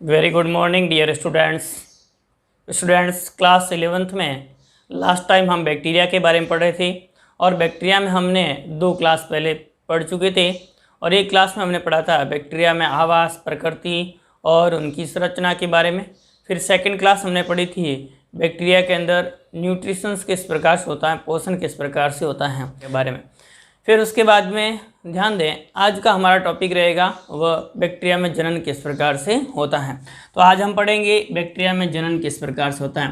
Very good morning dear students class 11th में last time हम bacteria के बारे में पढ़ रहे थे और बैक्टीरिया में हमने 2 क्लास पहले पढ़ चुके थे और एक क्लास में हमने पढ़ा था बैक्टीरिया में आवास, प्रकृति और उनकी संरचना के बारे में। फिर सेकंड क्लास हमने पढ़ी थी बैक्टीरिया के अंदर न्यूट्रिशंस किस प्रकार से होता है, पोषण किस प्रकार से होता है के बारे में। फिर उसके बाद में ध्यान दें, आज का हमारा टॉपिक रहेगा वह बैक्टीरिया में जनन किस प्रकार से होता है। तो आज हम पढ़ेंगे बैक्टीरिया में जनन किस प्रकार से होता है।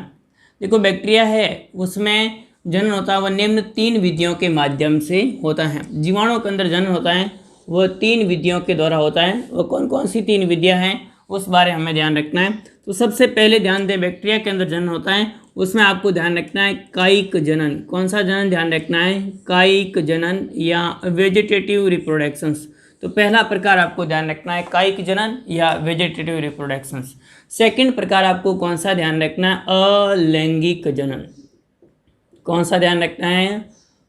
देखो, बैक्टीरिया है उसमें जनन होता है वह निम्न 3 विधियों के माध्यम से होता है। जीवाणु के अंदर जनन होता है वह 3 विधियों के द्वारा होता है। वह कौन कौन सी 3 विधियाँ हैं उस बारे हमें ध्यान रखना है। तो सबसे पहले ध्यान दें, बैक्टीरिया के अंदर जनन होता है उसमें आपको ध्यान रखना है कायिक जनन। कौन सा जनन ध्यान रखना है? कायिक जनन या वेजिटेटिव रिप्रोडक्शंस। तो पहला प्रकार आपको ध्यान रखना है कायिक जनन या वेजिटेटिव रिप्रोडक्शंस। सेकंड प्रकार आपको कौन सा ध्यान रखना है? अलैंगिक जनन। कौन सा ध्यान रखना है?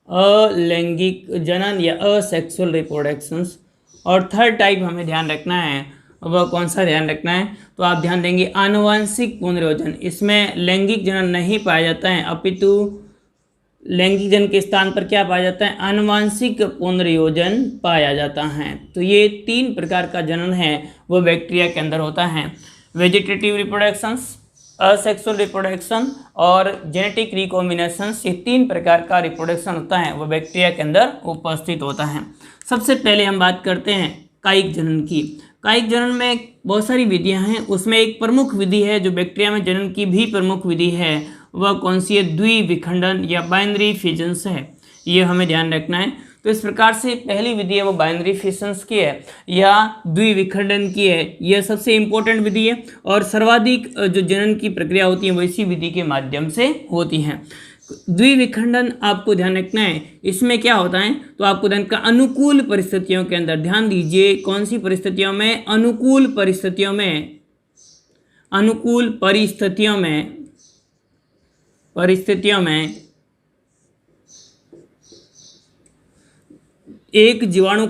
अलैंगिक जनन या असेक्सुअल रिप्रोडक्शंस। और थर्ड टाइप हमें ध्यान रखना है वह कौन सा ध्यान रखना है? तो आप ध्यान देंगे आनुवंशिक पुनर्योजन। इसमें लैंगिक जनन नहीं पाया जाता है अपितु लैंगिक जनन के स्थान पर क्या पाया जाता है? आनुवंशिक पुनर्योजन पाया जाता है। तो ये 3 प्रकार का जनन है वो बैक्टीरिया के अंदर होता है। वेजिटेटिव रिप्रोडक्शंस, असेक्सुअल रिप्रोडक्शन और जेनेटिक रिकॉम्बिनेशंस। ये 3 प्रकार का रिप्रोडक्शन होता है वह बैक्टीरिया के अंदर उपस्थित होता है। सबसे पहले हम बात करते हैं कायिक जनन की। कायिक जनन में बहुत सारी विधियां हैं, उसमें एक प्रमुख विधि है जो बैक्टीरिया में जनन की भी प्रमुख विधि है। वह कौन सी है? द्विविखंडन या बाइनरी फिजन्स है। ये हमें ध्यान रखना है। तो इस प्रकार से पहली विधि है वो बाइनरी फिजन्स की है या द्विविखंडन की है। यह सबसे इम्पोर्टेंट विधि है और सर्वाधिक जो जनन की प्रक्रिया होती है वो इसी विधि के माध्यम से होती है। द्विविखंडन आपको ध्यान रखना है, इसमें क्या होता है? तो आपको ध्यान का अनुकूल परिस्थितियों के अंदर, ध्यान दीजिए कौन सी परिस्थितियों में? अनुकूल परिस्थितियों में। अनुकूल परिस्थितियों में एक जीवाणु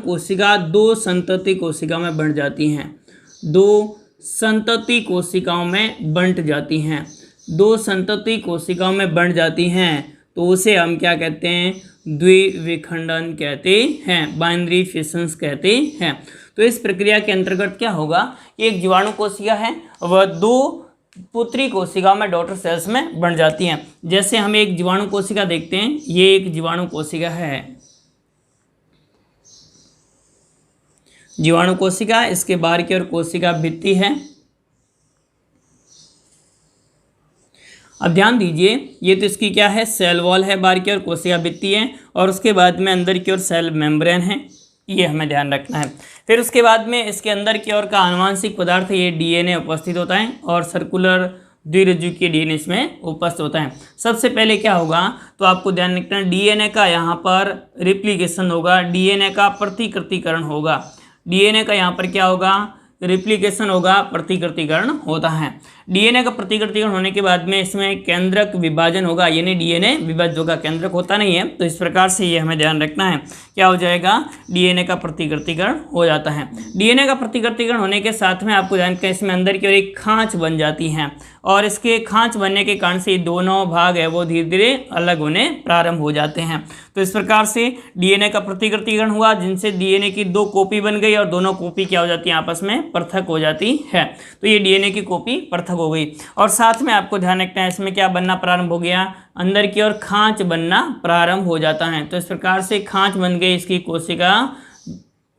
कोशिका 2 संतति कोशिका में बंट जाती हैं। 2 संतति कोशिकाओं में बंट जाती हैं। 2 संतति कोशिकाओं में बंट जाती हैं तो उसे हम क्या कहते हैं? द्विविखंडन कहते हैं, बाइनरी फिशंस कहते हैं। तो इस प्रक्रिया के अंतर्गत क्या होगा? एक जीवाणु कोशिका है वह 2 पुत्री कोशिकाओं में, डॉटर सेल्स में बंट जाती हैं। जैसे हम एक जीवाणु कोशिका देखते हैं, ये एक जीवाणु कोशिका है। जीवाणु कोशिका, इसके बाहर की ओर कोशिका भित्ति है। अब ध्यान दीजिए, ये तो इसकी क्या है? सेल वॉल है, बाहर की ओर कोशिका भित्ति है और उसके बाद में अंदर की ओर सेल मेम्ब्रेन है। ये हमें ध्यान रखना है। फिर उसके बाद में इसके अंदर की ओर का आनुवांशिक पदार्थ ये डीएनए उपस्थित होता है और सर्कुलर द्विरज्जुकीय डीएनए इसमें उपस्थित होता है। सबसे पहले क्या होगा? तो आपको ध्यान रखना है डीएनए का यहाँ पर रिप्लिकेशन होगा, डीएनए का प्रतिकृतिकरण होगा। डीएनए का यहाँ पर क्या होगा? रिप्लिकेशन होगा, प्रतिकृतिकरण होता है। डीएनए का प्रतिकृतिकरण होने के बाद में इसमें केंद्रक विभाजन होगा, यानी डीएनए विभाज्य होगा, केंद्रक होता नहीं है। तो इस प्रकार से ये हमें ध्यान रखना है। क्या हो जाएगा? डीएनए का प्रतिकृतिकरण हो जाता है। डीएनए का प्रतिकृतिकरण होने के साथ में आपको ध्यान रखना है इसमें अंदर की ओर एक खांच बन जाती है और इसके खांच बनने के कारण से दोनों भाग है वो धीरे धीरे अलग होने प्रारंभ हो जाते हैं। तो इस प्रकार से डीएनए का प्रतिकृतिकरण हुआ जिनसे डीएनए की 2 कॉपी बन गई और दोनों कॉपी क्या हो जाती है? आपस में पृथक हो जाती है। तो ये डीएनए की कॉपी पृथक हो गई और साथ में आपको ध्यान रखना है इसमें क्या बनना प्रारंभ हो गया? अंदर की ओर खांच बनना प्रारंभ हो जाता है। तो इस प्रकार से खांच बन गई इसकी कोशिका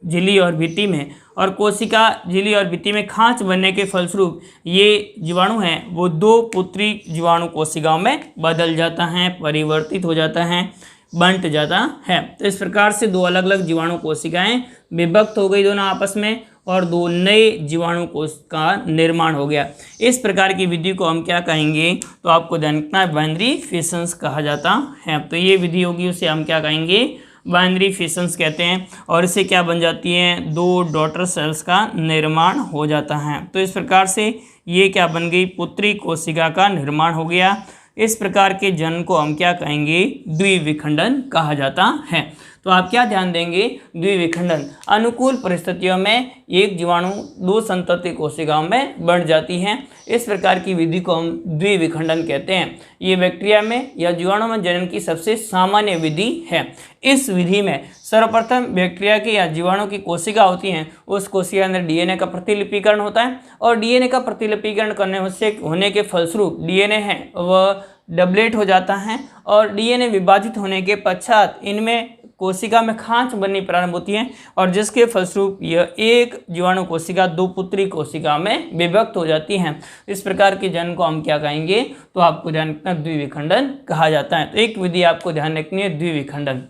झिल्ली और भित्ति में और कोशिका झिल्ली और भित्ति में खांच बनने के फलस्वरूप ये जीवाणु है वो 2 पुत्री जीवाणु कोशिकाओं में बदल जाता है, परिवर्तित हो जाता है, बंट जाता है। तो इस प्रकार से 2 अलग अलग जीवाणु कोशिकाएं विभक्त हो गई दोनों आपस में और 2 नए जीवाणु कोश का निर्माण हो गया। इस प्रकार की विधि को हम क्या कहेंगे? तो आपको ध्यान रखना है बाइनरी फिशंस कहा जाता है। तो ये विधि होगी उसे हम क्या कहेंगे? बाइनरी फिशंस कहते हैं और इससे क्या बन जाती हैं? 2 डॉटर सेल्स का निर्माण हो जाता है। तो इस प्रकार से ये क्या बन गई? पुत्री कोशिका का निर्माण हो गया। इस प्रकार के जनन को हम क्या कहेंगे? द्विविखंडन कहा जाता है। तो आप क्या ध्यान देंगे, द्विविखंडन। अनुकूल परिस्थितियों में एक जीवाणु 2 संतति कोशिकाओं में बढ़ जाती है। इस प्रकार की विधि को हम द्विविखंडन कहते हैं। ये बैक्टीरिया में या जीवाणु में जनन की सबसे सामान्य विधि है। इस विधि में सर्वप्रथम बैक्टीरिया की या जीवाणु की कोशिका होती हैं, उस कोशिका के अंदर डीएनए का प्रतिलिपिकरण होता है और डीएनए का प्रतिलिपिकरण करने से होने के फलस्वरूप डीएनए है वह डबलेट हो जाता है और डीएनए विभाजित होने के पश्चात इनमें कोशिका में खांच बननी प्रारंभ होती है और जिसके फलस्वरूप यह एक जीवाणु कोशिका 2 पुत्री कोशिका में विभक्त हो जाती हैं। इस प्रकार के जनन को हम क्या कहेंगे, तो आपको ध्यान रखना द्विविखंडन कहा जाता है। तो एक विधि आपको ध्यान रखनी है, द्विविखंडन।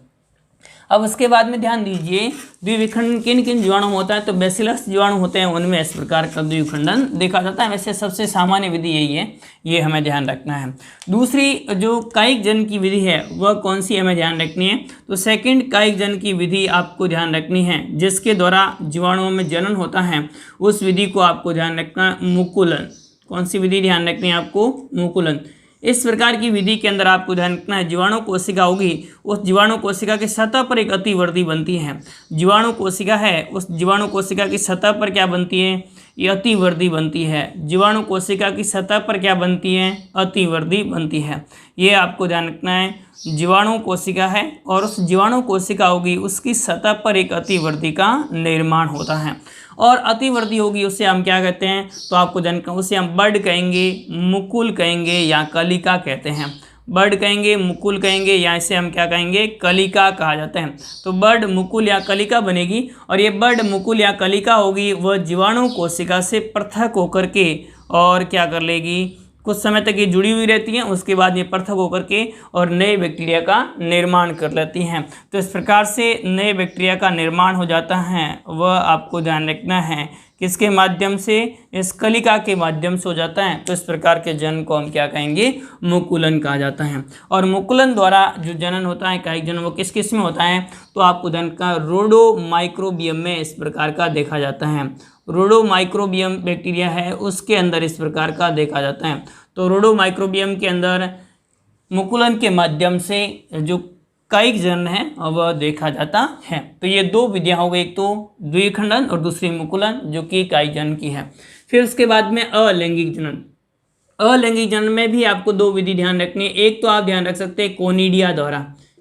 अब उसके बाद में ध्यान दीजिए द्विविखंडन किन किन जीवाणु में होता है, तो बैसिलस जीवाणु होते हैं उनमें इस प्रकार का द्विविखंडन देखा जाता है। वैसे सबसे सामान्य विधि यही है, ये हमें ध्यान रखना है। दूसरी जो कायिक जनन की विधि है वह कौन सी हमें ध्यान रखनी है, तो सेकंड कायिक जनन की विधि आपको ध्यान रखनी है, जिसके द्वारा जीवाणुओं में जनन होता है। उस विधि को आपको ध्यान रखना है, मुकुलन। कौन सी विधि ध्यान रखनी है आपको, मुकुलन। इस प्रकार की विधि के अंदर आपको ध्यान रखना है, जीवाणु कोशिका होगी, उस जीवाणु कोशिका की सतह पर एक अतिवर्धी बनती है। जीवाणु कोशिका है, उस जीवाणु कोशिका की सतह पर क्या बनती है, ये अतिवर्धी बनती है। जीवाणु कोशिका की सतह पर क्या बनती है, अतिवर्धी बनती है। ये आपको ध्यान रखना है, जीवाणु कोशिका है और उस जीवाणु कोशिका होगी, उसकी सतह पर एक अतिवर्धी का निर्माण होता है और अतिवर्धी होगी उसे हम क्या कहते हैं, तो आपको जानकर उसे हम बर्ड कहेंगे, मुकुल कहेंगे या कलिका कहते हैं। बर्ड कहेंगे, मुकुल कहेंगे या इसे हम क्या कहेंगे, कलिका कहा जाता है। तो बर्ड, मुकुल या कलिका बनेगी और ये बर्ड, मुकुल या कलिका होगी वह जीवाणु कोशिका से पृथक होकर के और क्या कर लेगी, कुछ समय तक ये जुड़ी हुई रहती हैं, उसके बाद ये पृथक होकर के और नए बैक्टीरिया का निर्माण कर लेती हैं। तो इस प्रकार से नए बैक्टीरिया का निर्माण हो जाता है, वह आपको ध्यान रखना है किसके माध्यम से, इस कलिका के माध्यम से हो जाता है। तो इस प्रकार के जनन को हम क्या कहेंगे, मुकुलन कहा जाता है। और मुकुलन द्वारा जो जनन होता है, कायिक जनन, वो किस किस में होता है, तो आपको ध्यान का रोडोमाइक्रोबियम में इस प्रकार का देखा जाता है। रोडोमाइक्रोबियम बैक्टीरिया है उसके अंदर इस प्रकार का देखा जाता है। तो रोडोमाइक्रोबियम के अंदर मुकुलन के माध्यम से जो कायिक जनन है वह देखा जाता है। तो ये 2 विधियाँ हो गई, एक तो द्विखंडन और दूसरी मुकुलन जो कि कायिक जनन की है। फिर उसके बाद में अलैंगिक जनन। अलैंगिक जनन में भी आपको 2 विधि ध्यान रखनी है। एक तो आप ध्यान रख सकते हैं कोनिडिया द्वारा।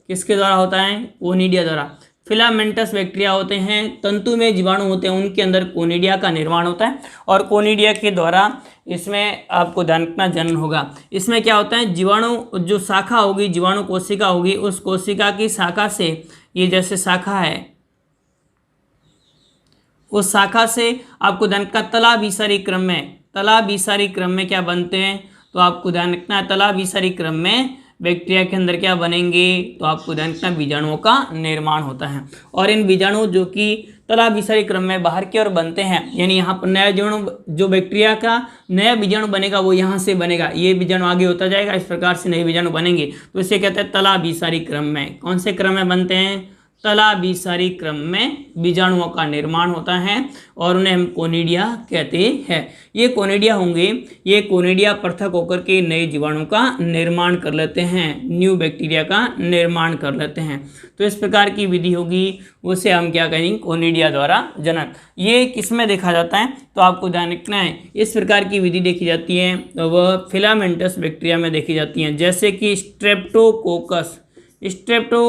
किसके द्वारा होता है, कोनिडिया द्वारा। फिलामेंटस बैक्टीरिया होते हैं, तंतु में जीवाणु होते हैं, उनके अंदर कोनिडिया का निर्माण होता है और कोनिडिया के द्वारा इसमें आपको ध्यान रखना जनन होगा। इसमें क्या होता है, जीवाणु जो शाखा होगी, जीवाणु कोशिका होगी, उस कोशिका की शाखा से, ये जैसे शाखा है, उस शाखा से आपको ध्यान रखना तलाभिसरी क्रम में क्या बनते हैं, तो आपको ध्यान रखना है तलाभिसरी क्रम में बैक्टीरिया के अंदर क्या बनेंगे, तो आपको ध्यान रखना बीजाणुओं का निर्माण होता है। और इन बीजाणु जो कि तलाभिसरी क्रम में बाहर की ओर बनते हैं, यानी यहाँ पर नया जीवाणु, जो बैक्टीरिया का नया बीजाणु बनेगा वो यहाँ से बनेगा, ये बीजाणु आगे होता जाएगा, इस प्रकार से नए बीजाणु बनेंगे। तो इसे कहते हैं तलाभिसरी क्रम में। कौन से क्रम में बनते हैं, तलाभिसरी क्रम में बीजाणुओं का निर्माण होता है और उन्हें हम कोनिडिया कहते हैं। ये कोनिडिया होंगे, ये कोनिडिया पृथक होकर के नए जीवाणु का निर्माण कर लेते हैं, न्यू बैक्टीरिया का निर्माण कर लेते हैं। तो इस प्रकार की विधि होगी, उसे हम क्या कहेंगे, कोनिडिया द्वारा जनन। ये किस में देखा जाता है, तो आपको ध्यान रखना है इस प्रकार की विधि देखी जाती है, तो वह फिलामेंटस बैक्टीरिया में देखी जाती हैं, जैसे कि स्ट्रेप्टोकोकस, स्ट्रेप्टो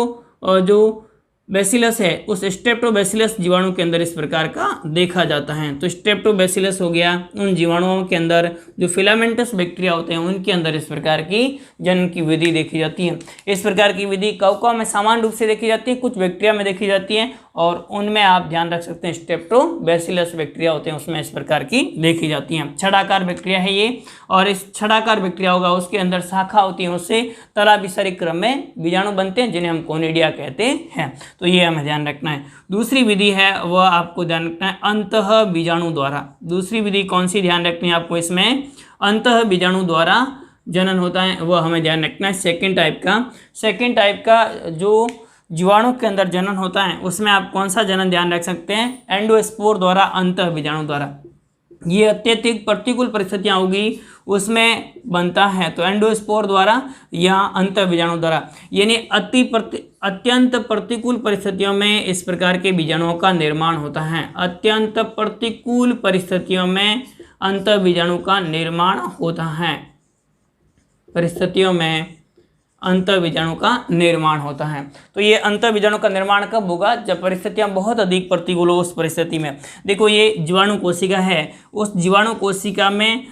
जो बैसिलस है, उस स्ट्रेप्टोबैसिलस जीवाणु के अंदर इस प्रकार का देखा जाता है। तो स्ट्रेप्टोबैसिलस हो गया, उन जीवाणुओं के अंदर जो फिलामेंटस बैक्टीरिया होते हैं उनके अंदर इस प्रकार की जनन की विधि देखी जाती है। इस प्रकार की विधि कवकों में सामान्य रूप से देखी जाती है, कुछ बैक्टीरिया में देखी जाती है और उनमें आप ध्यान रख सकते हैं स्ट्रेप्टोबैसिलस बैक्टीरिया होते हैं, उसमें इस प्रकार की देखी जाती हैं। छड़ाकार बैक्टीरिया है ये, और इस छड़ाकार बैक्टीरिया होगा उसके अंदर शाखा होती है, उससे तलाभिसरी क्रम में बीजाणु बनते हैं जिन्हें हम कोनिडिया कहते हैं। तो ये हमें ध्यान रखना है। दूसरी विधि है वह आपको ध्यान रखना है अंतः बीजाणु द्वारा। दूसरी विधि कौन सी ध्यान रखनी है आपको, इसमें अंतः बीजाणु द्वारा जनन होता है, वह हमें ध्यान रखना है। सेकेंड टाइप का जो जीवाणु के अंदर जनन होता है उसमें आप कौन सा जनन ध्यान रख सकते हैं, एंडोस्पोर द्वारा, अंतः बीजाणु द्वारा। ये अत्यधिक प्रतिकूल परिस्थितियाँ होगी उसमें बनता है, तो एंडोस्पोर द्वारा या अंतःबीजाणु द्वारा। यानी अत्यंत प्रतिकूल परिस्थितियों में इस प्रकार के बीजाणुओं का निर्माण होता है। अत्यंत प्रतिकूल परिस्थितियों में अंतःबीजाणु का निर्माण होता है। परिस्थितियों में अंतःबीजाणु का निर्माण होता है। तो ये अंतःबीजाणु का निर्माण कब होगा? जब परिस्थितियां बहुत अधिक प्रतिकूल हो। उस परिस्थिति में देखो, ये जीवाणु कोशिका है, उस जीवाणु कोशिका में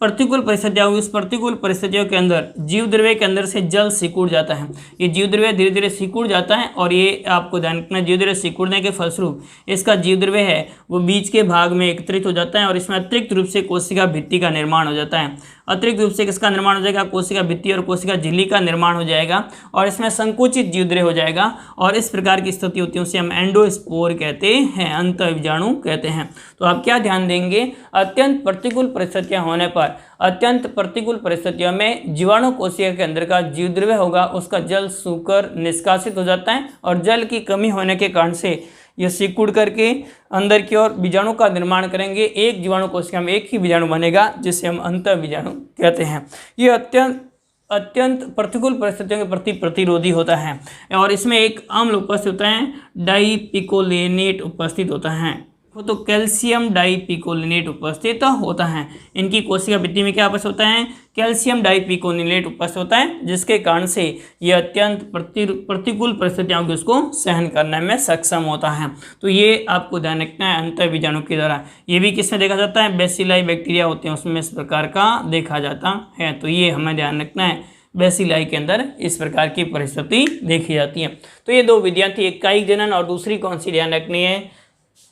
प्रतिकूल परिस्थितियां हुई। उस प्रतिकूल परिस्थितियों के अंदर जीव द्रव्य के अंदर से जल सिकुड़ जाता है। ये जीव द्रव्य धीरे धीरे सिकुड़ जाता है और ये आपको ध्यान रखना, जीव द्रव्य सिकुड़ने के फलस्वरूप इसका जीव द्रव्य है वो बीच के भाग में एकत्रित हो जाता है और इसमें अतिरिक्त रूप से कोशिका भित्ति का निर्माण हो जाता है। अतिरिक्त रूप से किसका निर्माण हो जाएगा? कोशिका भित्ति और कोशिका झिल्ली का निर्माण हो जाएगा और इसमें संकुचित जीव द्रव्य हो जाएगा और इस प्रकार की स्थिति होती है उसे हम एंडोस्पोर कहते हैं, अंतःबीजाणु कहते हैं। तो आप क्या ध्यान देंगे? अत्यंत प्रतिकूल परिस्थितियां होने पर, अत्यंत प्रतिकूल परिस्थितियों में जीवाणु कोशिका के अंदर का जीव द्रव्य होगा उसका जल सूखकर निष्कासित हो जाता है और जल की कमी होने के कारण से ये सिकुड़ करके अंदर की ओर बीजाणु का निर्माण करेंगे। एक जीवाणु कोशिका में एक ही बीजाणु बनेगा जिसे हम अंतःबीजाणु कहते हैं। ये अत्यंत प्रतिकूल परिस्थितियों के प्रति प्रतिरोधी होता है और इसमें एक अम्ल उपस्थित होता है, डाइपिकोलेनेट उपस्थित होता है। तो कैल्शियम डाइपिकोलिनेट उपस्थित होता है। इनकी कोशिका भित्ति में क्या उपस्थित होता है? कैल्शियम डाइपिकोलिनेट उपस्थित होता है, जिसके कारण से ये अत्यंत प्रतिकूल परिस्थितियों को उसको सहन करने में सक्षम होता है। तो ये आपको ध्यान रखना है अंतःबीजाणु के द्वारा। ये भी किसमें देखा जाता है? बेसिलाई बैक्टीरिया होते हैं उसमें इस प्रकार का देखा जाता है। तो ये हमें ध्यान रखना है, बेसिलाई के अंदर इस प्रकार की परिस्थिति देखी जाती है। तो ये दो विधियाँ थी, एक कायिक जनन और दूसरी कौन सी ध्यान रखनी है?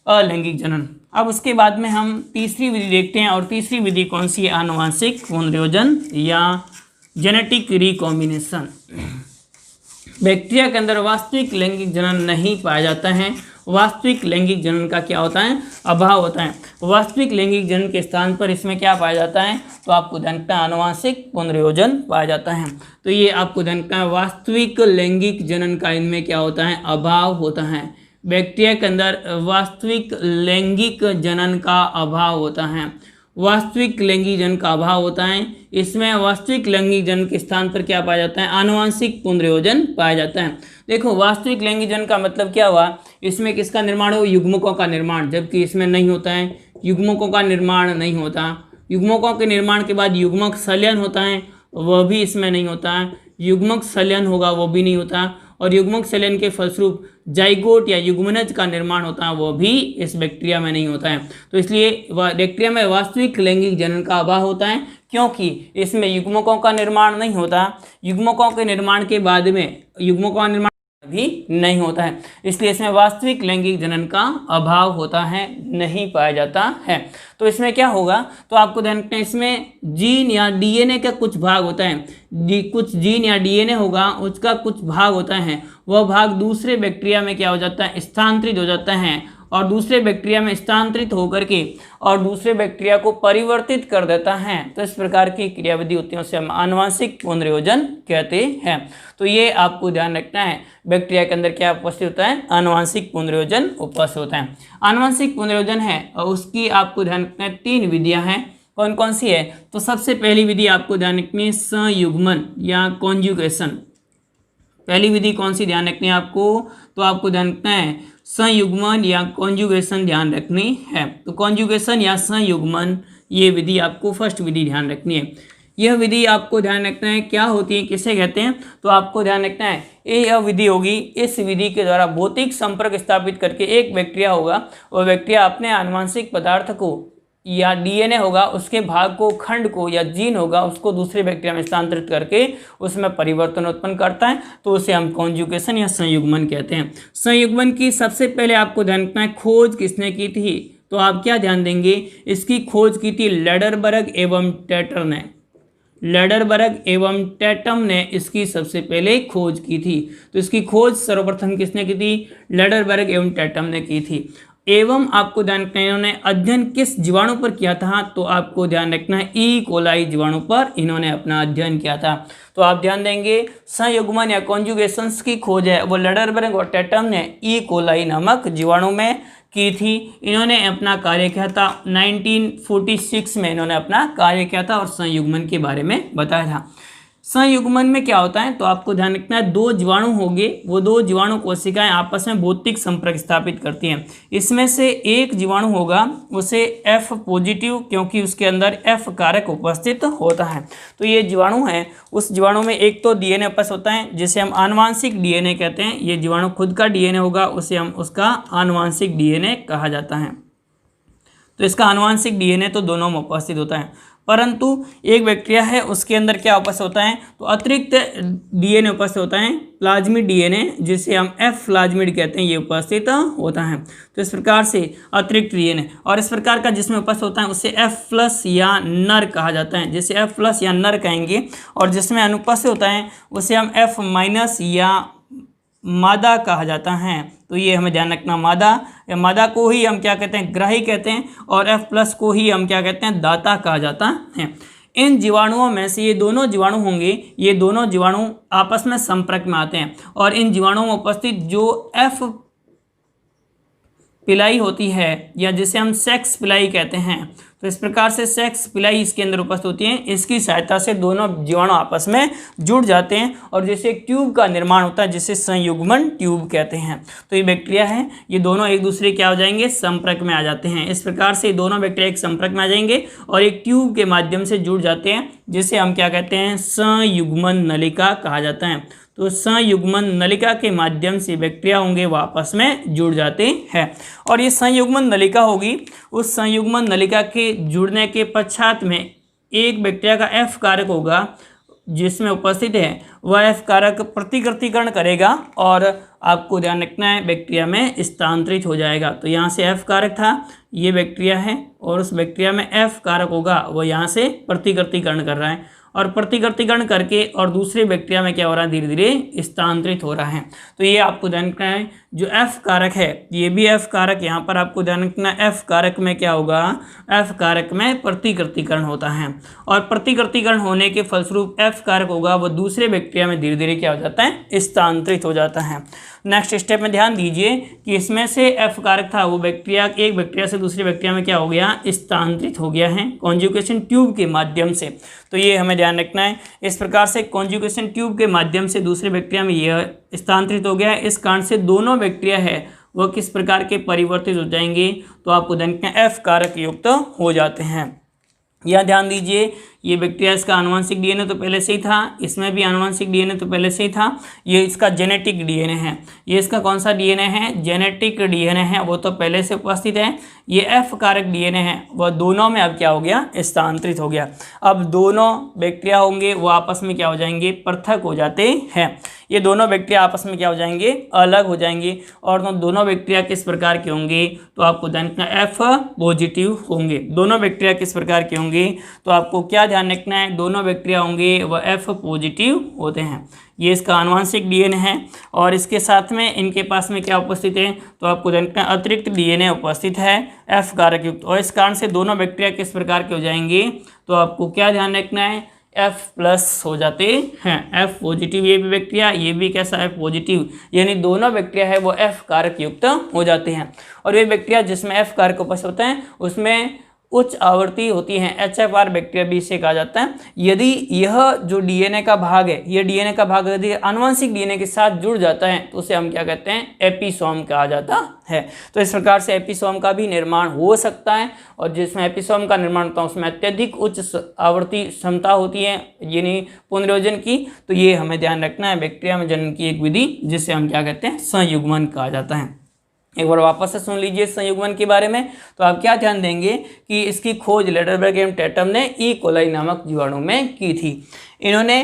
अलैंगिक जनन। अब उसके बाद में हम तीसरी विधि देखते हैं और तीसरी विधि कौन सी है? आनुवंशिक पुनर्योजन या जेनेटिक रिकॉम्बिनेशन। बैक्टीरिया के अंदर वास्तविक लैंगिक जनन नहीं पाया जाता है। वास्तविक लैंगिक जनन का क्या होता है? अभाव होता है। वास्तविक लैंगिक जनन के स्थान पर इसमें क्या पाया जाता है? तो आपको ध्यान रखना है आनुवंशिक पुनर्योजन पाया जाता है। तो ये आपको ध्यान रखना है वास्तविक लैंगिक जनन का इनमें क्या होता है? अभाव होता है। बैक्टीरिया के अंदर वास्तविक लैंगिक जनन का अभाव होता है। वास्तविक लैंगिक जनन का अभाव होता है। इसमें वास्तविक लैंगिक जनन के स्थान पर क्या पाया जाता है? आनुवंशिक पुनर्योजन पाया जाता है। देखो, वास्तविक लैंगिक जनन का मतलब क्या हुआ? इसमें किसका निर्माण हो? युग्मकों का निर्माण, जबकि इसमें नहीं होता है। युग्मकों का निर्माण नहीं होता। युग्मकों के निर्माण के बाद युग्मक संलयन होता है, वह भी इसमें नहीं होता है। युग्मक संलयन होगा, वो भी नहीं होता। और युग्मक संलयन के फलस्वरूप जाइगोट या युग्मनज का निर्माण होता है, वो भी इस बैक्टीरिया में नहीं होता है। तो इसलिए बैक्टीरिया में वास्तविक लैंगिक जनन का अभाव होता है, क्योंकि इसमें युग्मकों का निर्माण नहीं होता। युग्मकों के निर्माण के बाद में युग्मकों का निर्माण भी नहीं होता है, इसलिए इसमें वास्तविक लैंगिक जनन का अभाव होता है, नहीं पाया जाता है। तो इसमें क्या होगा? तो आपको ध्यान रखना है, इसमें जीन या डीएनए का कुछ भाग होता है। कुछ जीन या डीएनए होगा, उसका कुछ भाग होता है, वह भाग दूसरे बैक्टीरिया में क्या हो जाता है? स्थानांतरित हो जाता है और दूसरे बैक्टीरिया में स्थानांतरित होकर के और दूसरे बैक्टीरिया को परिवर्तित कर देता है। तो इस प्रकार की क्रियाविधि होती है, उसे हम आनुवंशिक पुनर्योजन कहते हैं। तो ये आपको ध्यान रखना है, बैक्टीरिया के अंदर क्या उपस्थित होता है? आनुवंशिक पुनर्योजन उपस्थित होता है। आनुवंशिक पुनर्योजन है और उसकी आपको ध्यान रखना है 3 विधियाँ हैं। कौन कौन सी है? तो सबसे पहली विधि आपको ध्यान रखनी है संयुग्मन या कॉन्जुगेशन। पहली विधि कौन सी ध्यान रखनी है आपको? तो आपको ध्यान रखना है संयुग्मन या कॉन्जुगेशन ध्यान रखनी है। तो कॉन्जुगेशन या संयुग्मन ये विधि आपको फर्स्ट विधि ध्यान रखनी है। यह विधि आपको ध्यान रखना है क्या होती है, किसे कहते हैं? तो आपको ध्यान रखना है यह विधि होगी, इस विधि के द्वारा भौतिक संपर्क स्थापित करके एक बैक्टीरिया होगा, वह बैक्टीरिया अपने आनुवंशिक पदार्थ को या डीएनए होगा उसके भाग को, खंड को या जीन होगा उसको दूसरे बैक्टीरिया में स्थानांतरित करके उसमें परिवर्तन उत्पन्न करता है। तो उसे हम कॉन्जुगेशन या संयुग्मन कहते हैं। संयुग्मन की सबसे पहले आपको ध्यान रखना है खोज किसने की थी? तो आप क्या ध्यान देंगे? इसकी खोज की थी लैडरबर्ग एवं टेटर ने। लैडरबर्ग एवम टैटम ने इसकी सबसे पहले खोज की थी। तो इसकी खोज सर्वप्रथम किसने की थी? लैडरबर्ग एवं टैटम ने की थी। एवं आपको ध्यान रखना है इन्होंने अध्ययन किस जीवाणु पर किया था? तो आपको ध्यान रखना है ई कोलाई जीवाणु पर इन्होंने अपना अध्ययन किया था। तो आप ध्यान देंगे संयुग्मन या कॉन्जुगेशंस की खोज है वो लैडरबर्ग और टैटम ने ई कोलाई नामक जीवाणु में की थी। इन्होंने अपना कार्य किया था 1946 में, इन्होंने अपना कार्य किया था और संयुग्मन के बारे में बताया था। संयुग्मन में क्या होता है, तो आपको ध्यान रखना है, दो जीवाणु होंगे, वो दो जीवाणु कोशिकाएं आपस में भौतिक संपर्क स्थापित करती हैं। इसमें से एक जीवाणु होगा उसे F पॉजिटिव, क्योंकि उसके अंदर F कारक उपस्थित होता है। तो ये जीवाणु है, उस जीवाणु में एक तो DNA उपस्थित होता है जिसे हम आनुवांशिक DNA कहते हैं। ये जीवाणु खुद का DNA होगा, उसे हम उसका आनुवांशिक DNA कहा जाता है। तो इसका आनुवांशिक DNA तो दोनों में उपस्थित होता है, परंतु एक बैक्टीरिया है उसके अंदर क्या उपस्थित होता है, तो अतिरिक्त DNA उपस्थित होता है, प्लाज्मिड DNA, जिसे हम F प्लाज्मिड कहते हैं, ये उपस्थित होता है। तो इस प्रकार से अतिरिक्त DNA, और इस प्रकार का जिसमें उपस्थित होता है उसे F+ या नर कहा जाता है, जिसे F+ या नर कहेंगे। और जिसमें अनुपस्थित होता है उसे हम F- या मादा कहा जाता है। तो ये हमें ध्यान रखना, मादा को ही हम क्या कहते हैं, ग्राही कहते हैं, और F+ को ही हम क्या कहते हैं, दाता कहा जाता है। इन जीवाणुओं में से ये दोनों जीवाणु होंगे, ये दोनों जीवाणु आपस में संपर्क में आते हैं, और इन जीवाणुओं में उपस्थित जो F पिलाई होती है, या जिसे हम सेक्स पिलाई कहते हैं, तो इस प्रकार से सेक्स पिलाई इसके अंदर उपस्थित होती है। इसकी सहायता से दोनों जीवाणु आपस में जुड़ जाते हैं और जैसे एक ट्यूब का निर्माण होता है, जिसे संयुग्मन ट्यूब कहते हैं। तो ये बैक्टीरिया है, ये दोनों एक दूसरे क्या हो जाएंगे, संपर्क में आ जाते हैं। इस प्रकार से दोनों बैक्टीरिया एक संपर्क में आ जाएंगे और एक ट्यूब के माध्यम से जुड़ जाते हैं, जिसे हम क्या कहते हैं, संयुग्मन नलिका कहा जाता है। तो संयुग्मन नलिका के माध्यम से बैक्टीरिया होंगे वो आपस में जुड़ जाते हैं। और ये संयुग्मन नलिका होगी, उस संयुग्मन नलिका के जुड़ने के पश्चात में एक बैक्टीरिया का F कारक होगा जिसमें उपस्थित है, वह F कारक प्रतिकृतिकरण करेगा और आपको ध्यान रखना है बैक्टीरिया में स्थानांतरित हो जाएगा। तो यहाँ से F कारक था, ये बैक्टीरिया है, और उस बैक्टीरिया में F कारक होगा, वो यहाँ से प्रतिकृतिकरण कर रहा है, और प्रतिकृतिकरण करके और दूसरे बैक्टीरिया में क्या हो रहा है, धीरे धीरे स्थानांतरित हो रहा है। तो ये आपको ध्यान रखना है, जो F कारक है ये भी F कारक, यहाँ पर आपको ध्यान रखना है F कारक में क्या होगा, F कारक में प्रतिकृतिकरण होता है, और प्रतिकृतिकरण होने के फलस्वरूप F कारक होगा वो दूसरे बैक्टीरिया में धीरे धीरे क्या हो जाता है, स्थानांतरित हो जाता है। नेक्स्ट स्टेप में ध्यान दीजिए कि इसमें से F कारक था वो बैक्टीरिया, एक बैक्टीरिया से दूसरे बैक्टीरिया में क्या हो गया, स्थानांतरित हो गया है कॉन्जुगेशन ट्यूब के माध्यम से। तो ये हमें ध्यान रखना है, इस प्रकार से कॉन्जुगेशन ट्यूब के माध्यम से दूसरे बैक्टीरिया में यह स्थानांतरित हो गया है। इस कारण से दोनों बैक्टीरिया है वह किस प्रकार के परिवर्तित हो जाएंगे, तो आपको ध्यान रखना है F कारक युक्त हो जाते हैं। यह ध्यान दीजिए, ये बैक्टीरिया इसका आनुवंशिक DNA तो पहले से ही था, इसमें भी आनुवंशिक DNA तो पहले से ही था, ये इसका जेनेटिक DNA है। ये इसका कौन सा DNA है, जेनेटिक DNA है, वो तो पहले से उपस्थित है। ये F कारक DNA है, वह दोनों में अब क्या हो गया, स्थानांतरित हो गया। अब दोनों बैक्टीरिया होंगे वो आपस में क्या हो जाएंगे, पृथक हो जाते हैं। ये दोनों बैक्टीरिया आपस में क्या हो जाएंगे, अलग हो जाएंगे, और दोनों बैक्टीरिया किस प्रकार के होंगे, तो आपको ध्यान रखना F पॉजिटिव होंगे। दोनों बैक्टीरिया किस प्रकार के होंगे, तो आपको क्या ध्यान रखना है, दोनों बैक्टीरिया होंगे वह F पॉजिटिव होते हैं। ये इसका आनुवंशिक DNA है, और इसके साथ में इनके पास में क्या उपस्थित है, तो आपको ध्यान रखना अतिरिक्त DNA उपस्थित है F कारक युक्त, और इस कारण से दोनों बैक्टीरिया किस प्रकार के हो जाएंगे, तो आपको क्या ध्यान रखना है, F+ हो जाते हैं। F पॉजिटिव ये भी बैक्टीरिया, ये भी कैसा है, पॉजिटिव, यानी दोनों बैक्टीरिया है वो F कारक युक्त हो जाते हैं। और ये बैक्टीरिया जिसमें F कारक उपस्थित होता है उसमें उच्च आवृत्ति होती है, HFR बैक्टीरिया भी इसे कहा जाता है। यदि यह जो DNA का भाग है, यह DNA का भाग यदि आनुवंशिक DNA के साथ जुड़ जाता है तो उसे हम क्या कहते हैं, एपिसोम कहा जाता है। तो इस प्रकार से एपिसोम का भी निर्माण हो सकता है, और जिसमें एपिसोम का निर्माण होता है उसमें अत्यधिक उच्च आवृत्ति क्षमता होती है यानी पुनर्योजन की। तो ये हमें ध्यान रखना है, बैक्टीरिया में जनन की एक विधि जिसे हम क्या कहते हैं, संयुग्मन कहा जाता है। एक बार वापस से सुन लीजिए संयुग्मन के बारे में। तो आप क्या ध्यान देंगे कि इसकी खोज लेडरबर्ग एवं टेटम ने ई कोलाई नामक जीवाणु में की थी। इन्होंने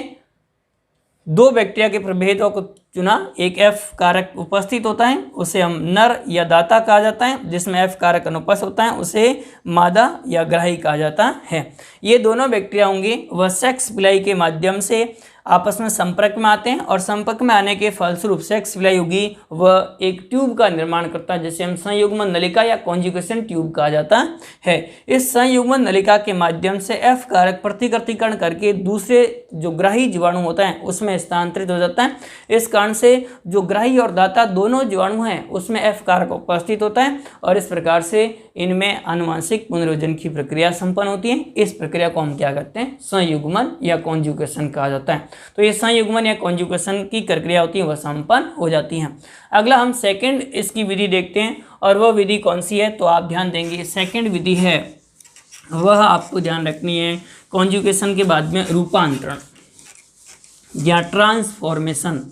दो बैक्टीरिया के प्रभेदों को चुना, एक F कारक उपस्थित होता है उसे हम नर या दाता कहा जाता है, जिसमें F कारक अनुपस्थित होता है उसे मादा या ग्राही कहा जाता है। ये दोनों बैक्टीरिया होंगे वह सेक्स पिलाई के माध्यम से आपस में संपर्क में आते हैं और संपर्क में आने के फलस्वरूप सेक्स विलय युगी वह एक ट्यूब का निर्माण करता है, जिसे हम संयुग्मन नलिका या कॉन्जुगेशन ट्यूब कहा जाता है। इस संयुग्मन नलिका के माध्यम से एफ कारक प्रतिकृतिकरण करके दूसरे जो ग्राही जीवाणु होता है उसमें स्थानांतरित हो जाता है। इस कारण से जो ग्राही और दाता दोनों जीवाणु हैं उसमें एफ कारक उपस्थित होता है और इस प्रकार से इनमें आनुवंशिक पुनर्योजन की प्रक्रिया संपन्न होती है। इस प्रक्रिया को हम क्या कहते हैं, संयुग्मन या कॉन्जुगेशन कहा जाता है। तो ये संयुग्मन या कॉन्जुगेशन की प्रक्रिया होती है वह संपन्न हो जाती है। अगला हम सेकंड इसकी विधि देखते हैं और वह विधि कौन सी है, तो आप ध्यान देंगे सेकंड विधि है वह आपको ध्यान रखनी है कॉन्जुगेशन के बाद में रूपांतरण या ट्रांसफॉर्मेशन।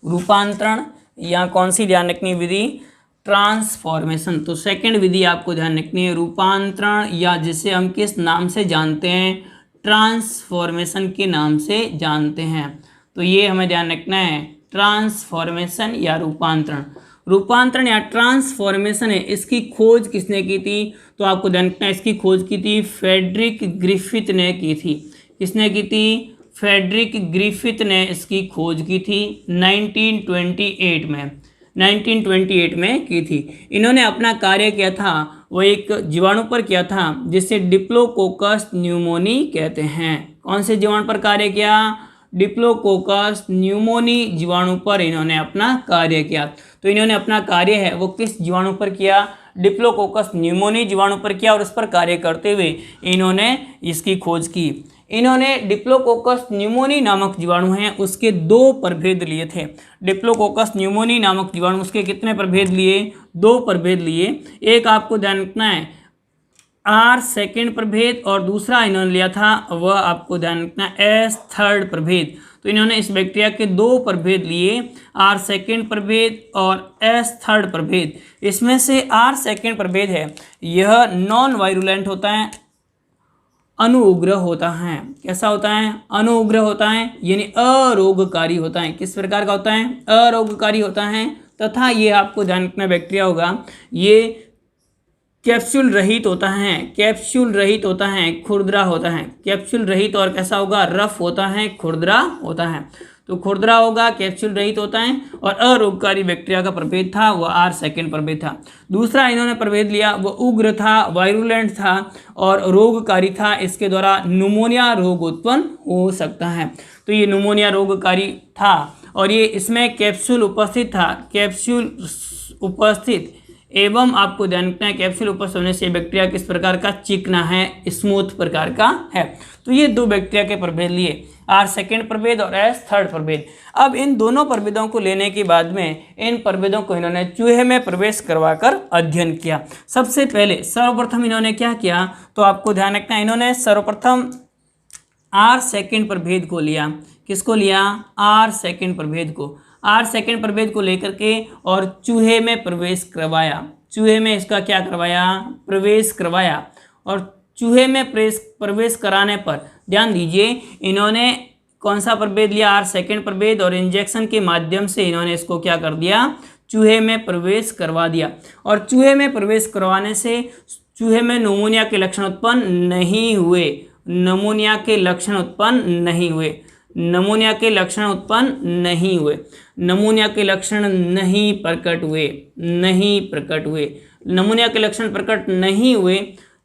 रूपांतरण या कौन सी ध्यान रखनी विधि, ट्रांसफॉर्मेशन। तो सेकंड विधि आपको ध्यान रखनी है रूपांतरण, या जिसे हम किस नाम से जानते हैं, ट्रांसफॉर्मेशन के नाम से जानते हैं। तो ये हमें ध्यान रखना है, ट्रांसफॉर्मेशन या रूपांतरण। रूपांतरण या ट्रांसफॉर्मेशन है, इसकी खोज किसने की थी, तो आपको ध्यान रखना है इसकी खोज की थी फ्रेडरिक ग्रिफिथ ने की थी। किसने की थी, फ्रेडरिक ग्रिफिथ ने इसकी खोज की थी 1928 में की थी। इन्होंने अपना कार्य किया था वो एक जीवाणु पर किया था जिसे डिप्लोकोकस न्यूमोनी कहते हैं। कौन से जीवाणु पर कार्य किया, डिप्लोकोकस न्यूमोनी जीवाणु पर इन्होंने अपना कार्य किया। तो इन्होंने अपना कार्य है वो किस जीवाणु पर किया, डिप्लोकोकस न्यूमोनी जीवाणु पर किया और उस पर कार्य करते हुए इन्होंने इसकी खोज की। इन्होंने डिप्लोकोकस न्यूमोनी नामक जीवाणु हैं उसके 2 प्रभेद लिए थे। डिप्लोकोकस न्यूमोनी नामक जीवाणु उसके कितने प्रभेद लिए, 2 प्रभेद लिए। एक आपको ध्यान रखना है आर सेकेंड प्रभेद और दूसरा इन्होंने लिया था वह आपको ध्यान रखना है एस थर्ड प्रभेद। तो इन्होंने इस बैक्टीरिया के 2 प्रभेद लिए, आर सेकेंड प्रभेद और एस थर्ड प्रभेद। इसमें से आर सेकेंड प्रभेद है यह नॉन वायरुलेंट होता है, अनुग्रह होता है। कैसा होता है, अनुग्रह होता है, यानी अरोगकारी होता है। किस प्रकार का होता है, अरोगकारी होता है। तथा ये आपको ध्यान रखना बैक्टीरिया होगा ये कैप्सूल रहित होता है, कैप्सूल रहित होता है, खुरदरा होता है। कैप्सूल रहित और कैसा होगा, रफ होता है, खुरदरा होता है। तो खुरदरा होगा, कैप्सूल रहित होता है और अरोगकारी बैक्टीरिया का प्रभेद था वह आर सेकेंड प्रभेद था। दूसरा इन्होंने प्रभेद लिया वो उग्र था, वायरुलेंट था और रोगकारी था। इसके द्वारा न्यूमोनिया रोग उत्पन्न हो सकता है। तो ये न्यूमोनिया रोगकारी था और ये इसमें कैप्सूल उपस्थित था, कैप्सूल उपस्थित एवं आपको ध्यान रखना है कैप्सूल उपस्थित होने से बैक्टीरिया किस प्रकार का, चिकना है, स्मूथ प्रकार का है। तो ये 2 बैक्टीरिया के प्रभेद लिए, आर सेकेंड प्रभेद और एस थर्ड प्रभेद। अब इन दोनों प्रभेदों को लेने के बाद में इन प्रभेदों को इन्होंने चूहे में प्रवेश करवाकर अध्ययन किया। सबसे पहले सर्वप्रथम इन्होंने क्या किया, तो आपको ध्यान रखना है इन्होंने सर्वप्रथम आर सेकेंड प्रभेद को लिया। किसको लिया, आर सेकेंड प्रभेद को। आर सेकेंड प्रभेद को लेकर के और चूहे में प्रवेश करवाया। चूहे में इसका क्या करवाया, प्रवेश करवाया। और चूहे में प्रवेश कराने पर ध्यान दीजिए इन्होंने कौन सा प्रभेद लिया, आर सेकेंड प्रभेद, और इंजेक्शन के माध्यम से इन्होंने इसको क्या कर दिया, चूहे में प्रवेश करवा दिया। और चूहे में प्रवेश करवाने से चूहे में न्यूमोनिया के लक्षण उत्पन्न नहीं हुए, न्यूमोनिया के लक्षण उत्पन्न नहीं हुए, न्यूमोनिया के लक्षण उत्पन्न नहीं हुए, न्यूमोनिया के लक्षण नहीं प्रकट हुए, नहीं प्रकट हुए, न्यूमोनिया के लक्षण प्रकट नहीं हुए।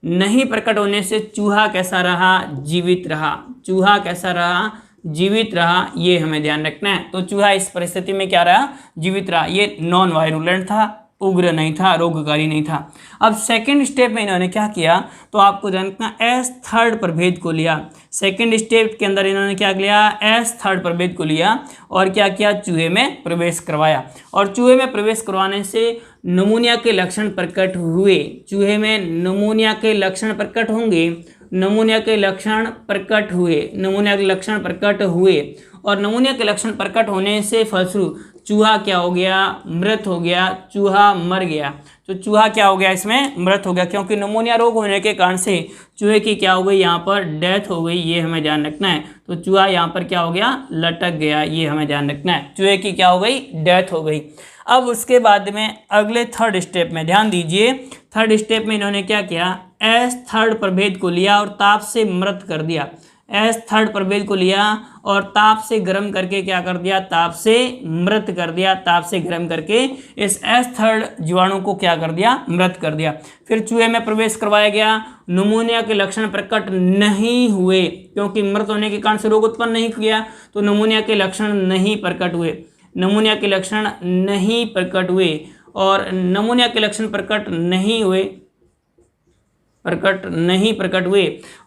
नहीं प्रकट होने से चूहा कैसा रहा, जीवित रहा। चूहा कैसा रहा, जीवित रहा, ये हमें ध्यान रखना है। तो चूहा इस परिस्थिति में क्या रहा, जीवित रहा। ये नॉन वायरुलेंट था, उग्र नहीं था, रोगकारी नहीं था। अब सेकंड स्टेप में इन्होंने क्या किया, तो आपको ध्यान रखना एस थर्ड प्रभेद को लिया। सेकंड स्टेप के अंदर इन्होंने क्या लिया, एस थर्ड प्रभेद को लिया और क्या किया, चूहे में प्रवेश करवाया। और चूहे में प्रवेश करवाने से न्यूमोनिया के लक्षण प्रकट हुए। चूहे में न्यूमोनिया के लक्षण प्रकट होंगे, न्यूमोनिया के लक्षण प्रकट हुए, न्यूमोनिया के लक्षण प्रकट हुए। और न्यूमोनिया के लक्षण प्रकट होने से फलस्वरूप चूहा क्या हो गया, मृत हो गया, चूहा मर गया। तो चूहा क्या हो गया, इसमें मृत हो गया, क्योंकि न्यूमोनिया रोग होने के कारण से चूहे की क्या हो गई, यहाँ पर डेथ हो गई, ये हमें ध्यान रखना है। तो चूहा यहाँ पर क्या हो गया, लटक गया, ये हमें ध्यान रखना है। चूहे की क्या हो गई, डेथ हो गई। अब उसके बाद में अगले थर्ड स्टेप में ध्यान दीजिए, थर्ड स्टेप में इन्होंने क्या किया, एस थर्ड प्रभेद को लिया और ताप से मृत कर दिया। एस थर्ड प्रभेद को लिया और ताप से गर्म करके क्या कर दिया, ताप से मृत कर दिया। ताप से गर्म करके इस एस थर्ड जीवाणु को क्या कर दिया, मृत कर दिया। फिर चूहे में प्रवेश करवाया गया, निमोनिया के लक्षण प्रकट नहीं हुए, क्योंकि मृत होने के कारण से रोग उत्पन्न नहीं किया, तो निमोनिया के लक्षण नहीं प्रकट हुए, निमोनिया के लक्षण नहीं प्रकट हुए। और निमोनिया के लक्षण प्रकट नहीं हुए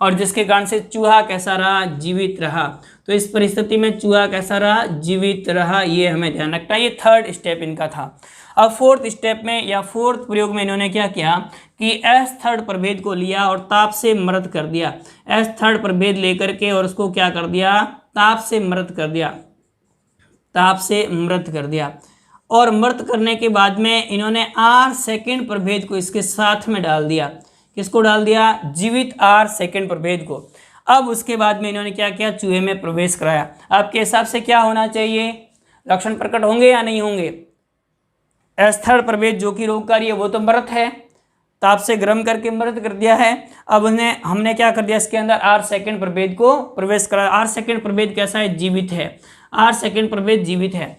और जिसके कारण से चूहा कैसा रहा, जीवित रहा। तो इस परिस्थिति में चूहा कैसा रहा, जीवित रहा, ये हमें ध्यान रखना है। ये थर्ड स्टेप इनका था। अब फोर्थ स्टेप में या फोर्थ प्रयोग में इन्होंने क्या किया कि एस थर्ड प्रभेद को लिया और ताप से मृत कर दिया। एस थर्ड प्रभेद लेकर के और उसको क्या कर दिया, ताप से मृत कर दिया, ताप से मृत कर दिया। और मृत करने के बाद में इन्होंने आर सेकेंड प्रभेद को इसके साथ में डाल दिया। किसको डाल दिया, जीवित आर सेकेंड प्रभेद को। अब उसके बाद में इन्होंने क्या किया, चूहे में प्रवेश कराया। आपके हिसाब से क्या होना चाहिए, लक्षण प्रकट होंगे या नहीं होंगे। एस थर्ड प्रभेद जो कि रोगकारी है वो तो मृत है, ताप से गर्म करके मृत कर दिया है। अब हमने क्या कर दिया, इसके अंदर आर सेकेंड प्रभेद को प्रवेश कराया। आर सेकेंड प्रभेद कैसा है, जीवित है। आर सेकेंड प्रभेद जीवित है।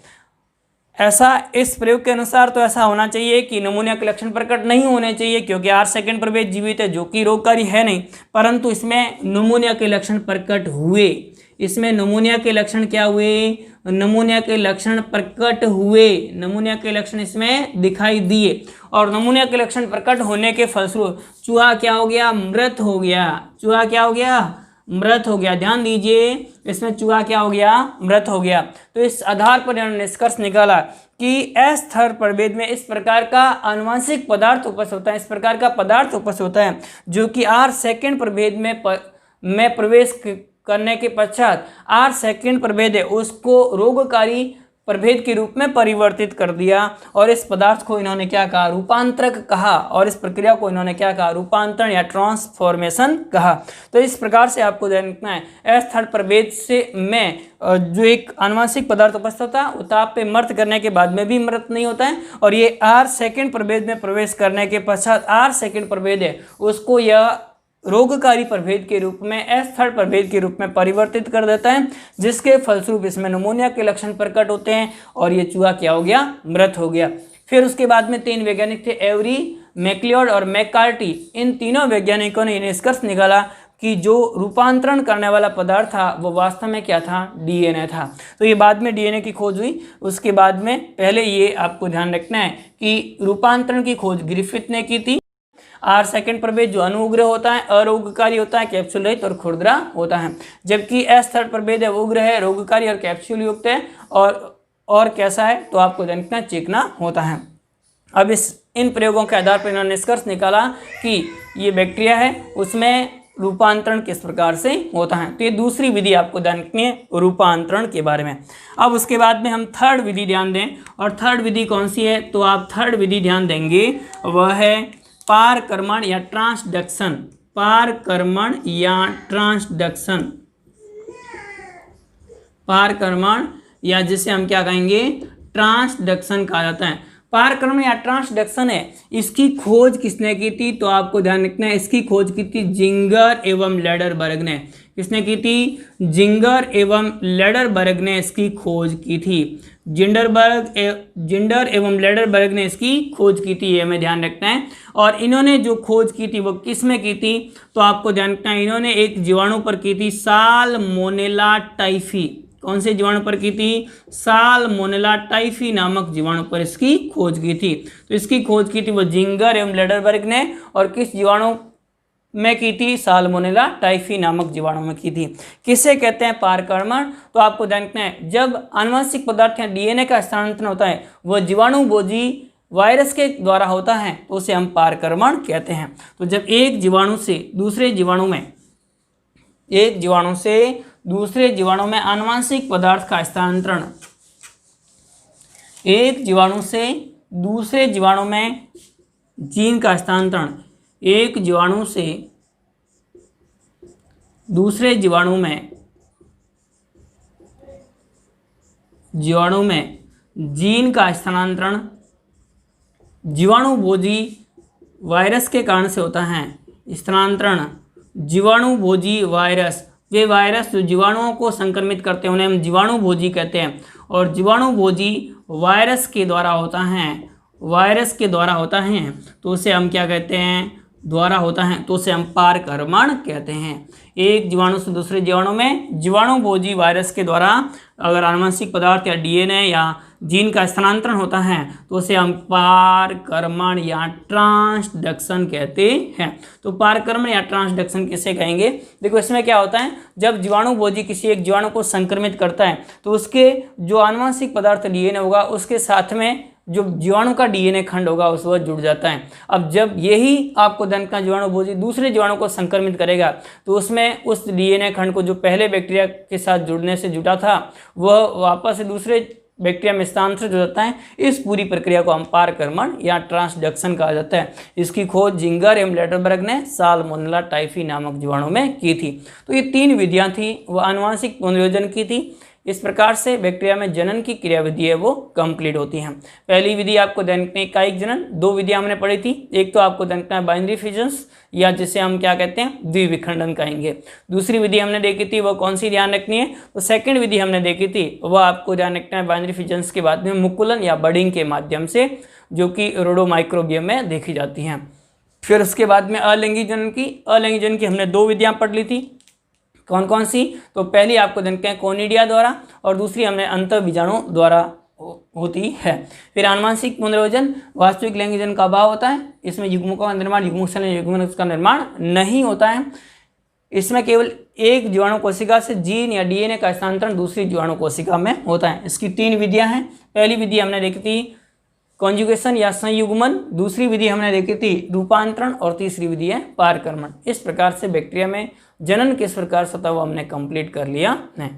ऐसा इस प्रयोग के अनुसार तो ऐसा होना चाहिए कि निमोनिया के लक्षण प्रकट नहीं होने चाहिए, क्योंकि आर सेकेंड प्रभेद जीवित है जो कि रोगकारी है नहीं, परंतु इसमें निमोनिया के लक्षण प्रकट हुए। इसमें निमोनिया के लक्षण क्या हुए, निमोनिया के लक्षण प्रकट हुए, निमोनिया के लक्षण इसमें दिखाई दिए। और निमोनिया के लक्षण प्रकट होने के फलस्वरूप चूहा क्या हो गया, मृत हो गया। चूहा क्या हो गया, मृत हो गया। ध्यान दीजिए, इसमें चूहा क्या हो गया, मृत हो गया। तो इस आधार पर इन्होंने निष्कर्ष निकाला कि एस थर्ड प्रभेद में इस प्रकार का आनुवंशिक पदार्थ उपस्थित होता है, इस प्रकार का पदार्थ उपस्थित होता है जो कि आर सेकेंड प्रभेद में प्रवेश करने के पश्चात आर सेकेंड प्रभेद है उसको रोगकारी प्रभेद के रूप में परिवर्तित कर दिया। और इस पदार्थ को इन्होंने क्या कहा, रूपांतरक कहा। और इस प्रक्रिया को इन्होंने क्या कहा, रूपांतरण या ट्रांसफॉर्मेशन कहा। तो इस प्रकार से आपको ध्यान रखना है, एस थर्ड प्रभेद से में जो एक आनुवंशिक पदार्थ उपस्थित होता है वो ताप पे मृत करने के बाद में भी मृत नहीं होता है, और ये आर सेकेंड प्रभेद में प्रवेश करने के पश्चात आर सेकेंड प्रभेद है उसको यह रोगकारी प्रभेद के रूप में एस थर्ड प्रभेद के रूप में परिवर्तित कर देता है, जिसके फलस्वरूप इसमें निमोनिया के लक्षण प्रकट होते हैं और ये चूहा क्या हो गया, मृत हो गया। फिर उसके बाद में 3 वैज्ञानिक थे, एवरी, मैक्लियोड और मैककार्टी। इन तीनों वैज्ञानिकों ने निष्कर्ष निकाला कि जो रूपांतरण करने वाला पदार्थ था वो वास्तव में क्या था, डीएनए था। तो ये बाद में डीएनए की खोज हुई। उसके बाद में पहले ये आपको ध्यान रखना है कि रूपांतरण की खोज ग्रिफिथ ने की थी। आर सेकेंड प्रभेद जो अनुग्रह होता है, अरोगकारी होता है, कैप्सूल रहित और खुरदरा होता है, जबकि एस थर्ड प्रभेद है वो उग्र है, रोगकारी और कैप्सूल युक्त है और कैसा है तो आपको जानना चीखना होता है। अब इन प्रयोगों के आधार पर इन्होंने निष्कर्ष निकाला कि ये बैक्टीरिया है उसमें रूपांतरण किस प्रकार से होता है। तो ये दूसरी विधि आपको ध्यान रखनी है रूपांतरण के बारे में। अब उसके बाद में हम थर्ड विधि ध्यान दें, और थर्ड विधि कौन सी है, तो आप थर्ड विधि ध्यान देंगे वह है पारकर्मण या ट्रांसडक्शन। पारकर्मण या ट्रांसडक्शन, पारकर्मण या जिसे हम क्या कहेंगे, ट्रांसडक्शन कहा जाता है। पारकर्मण या ट्रांसडक्शन है, इसकी खोज किसने की थी, तो आपको ध्यान रखना है इसकी खोज की थी जिंगर एवं लेडरबर्ग ने। किसने की थी, जिंगर एवं लेडरबर्ग ने इसकी खोज की थी। जिंडर एवं लेडरबर्ग ने इसकी खोज की थी, ये हमें ध्यान रखना है। और इन्होंने जो खोज की थी वो किस में की थी, तो आपको ध्यान रखना है इन्होंने एक जीवाणु पर की थी, साल्मोनेला टाइफी। कौन से जीवाणु पर की थी, साल्मोनेला टाइफी नामक जीवाणु पर इसकी खोज की थी। तो इसकी खोज की थी वो जिंगर एवं लेडरबर्ग ने, और किस जीवाणु में की थी, साल्मोनेला टाइफी नामक जीवाणु में की थी। किसे कहते हैं पारकर्मण, तो आपको ध्यान रखना है जब आनुवंशिक पदार्थ या डीएनए का स्थानांतरण होता है वह जीवाणु भोजी वायरस के द्वारा होता है तो उसे हम पारकर्मण कहते हैं। तो जब एक जीवाणु से दूसरे जीवाणु में आनुवंशिक पदार्थ का स्थानांतरण, एक जीवाणु से दूसरे जीवाणु में जीन का स्थानांतरण, एक जीवाणु से दूसरे जीवाणु में जीन का स्थानांतरण जीवाणु भोजी वायरस के कारण से होता है। स्थानांतरण जीवाणु भोजी वायरस वे वायरस जो जीवाणुओं को संक्रमित करते हैं उन्हें हम जीवाणु भोजी कहते हैं। और जीवाणु भोजी वायरस के द्वारा होता है, तो उसे हम क्या कहते हैं, तो उसे हम पारकर्मण कहते हैं। एक जीवाणु से दूसरे जीवाणु में जीवाणु भोजी वायरस के द्वारा अगर आनुवंशिक पदार्थ या डीएनए या जीन का स्थानांतरण होता है तो उसे हम पारकर्मण या ट्रांसडक्शन कहते हैं। तो पारकर्मण या ट्रांसडक्शन किसे कहेंगे? देखो इसमें क्या होता है, जब जीवाणु भोजी किसी एक जीवाणु को संक्रमित करता है तो उसके जो आनुवंशिक पदार्थ डीएनए होगा उसके साथ में जो जीवाणु का डीएनए खंड होगा उस वक्त जुड़ जाता है। अब जब यही आपको दंत जीवाणु भोजी दूसरे जीवाणु को संक्रमित करेगा तो उसमें उस डीएनए खंड को जो पहले बैक्टीरिया के साथ जुड़ने से जुटा था वह वापस से दूसरे बैक्टीरिया में स्थानांतरित हो जाता है। इस पूरी प्रक्रिया को हम पारकर्मण या ट्रांसडक्शन कहा जाता है। इसकी खोज जिंगर एवं लेटरबर्ग ने साल्मोनेला टाइफी नामक जीवाणु में की थी। तो ये 3 विधियां थी, वह आनुवंशिक पुनर्योजन की थी। इस प्रकार से बैक्टीरिया में जनन की क्रियाविधि है वो कंप्लीट होती हैं। पहली विधि आपको दंतकायिक जनन, 2 विधियां हमने पढ़ी थी। एक तो आपको दंतकाय बाइनरी फिजन्स या जिसे हम क्या कहते हैं द्विविखंडन कहेंगे। दूसरी विधि हमने देखी थी वो कौन सी ध्यान रखनी है, तो सेकंड विधि हमने देखी थी वह आपको ध्यान रखना है बाइनरी फिजन्स के बाद में मुकुलन या बडिंग के माध्यम से, जो कि रोडोमाइक्रोबियम में देखी जाती हैं। फिर उसके बाद में अलैंगिक जनन की हमने 2 विधियाँ पढ़ ली थी। कौन कौन सी? तो पहली आपको दंतकाय कोनिडिया द्वारा और दूसरी हमने अंतःबीजाणु द्वारा होती है। फिर आनुवंशिक पुनर्योजन वास्तविक लैंगिक जनन का अभाव होता है। इसमें युग्मकों का निर्माण युग्मक का निर्माण नहीं होता है। इसमें केवल एक जीवाणु कोशिका से जीन या डीएनए का स्थानांतरण दूसरी जीवाणु कोशिका में होता है। इसकी 3 विधियां हैं। पहली विधि हमने देखी थी कॉन्जुगेशन या संयुग्मन, दूसरी विधि हमने देखी थी रूपांतरण और तीसरी विधि है पारकर्मण। इस प्रकार से बैक्टीरिया में जनन किस प्रकार से होता है वो हमने कंप्लीट कर लिया है।